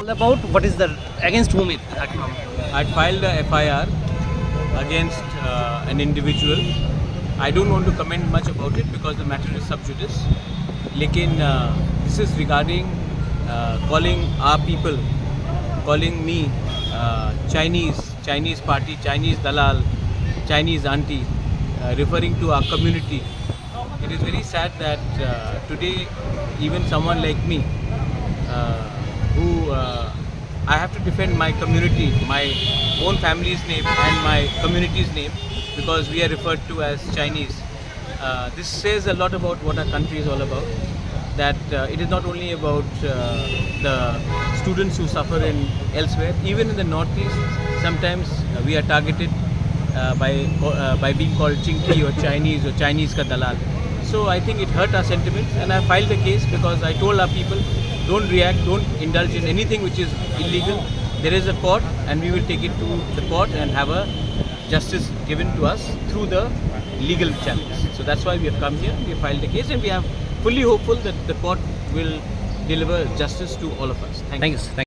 all about? What is the against whom it? I filed a FIR against an individual. I don't want to comment much about it because the matter is sub judice. Lekin this is regarding calling our people, calling me Chinese party, Chinese dalal, Chinese auntie, referring to our community. It is very sad that today even someone like me who I have to defend my community, my own family's name and my community's name because we are referred to as Chinese. This says a lot about what our country is all about. That it is not only about the students who suffer in elsewhere. Even in the northeast, sometimes we are targeted by being called Chinky or Chinese ka dalal. So I think it hurt our sentiments, and I filed the case because I told our people, don't react, don't indulge in anything which is illegal. There is a court, and we will take it to the court and have a justice given to us through the legal channels. So that's why we have come here. We have filed the case, and we are fully hopeful that the court will deliver justice to all of us. Thank you. Thank you.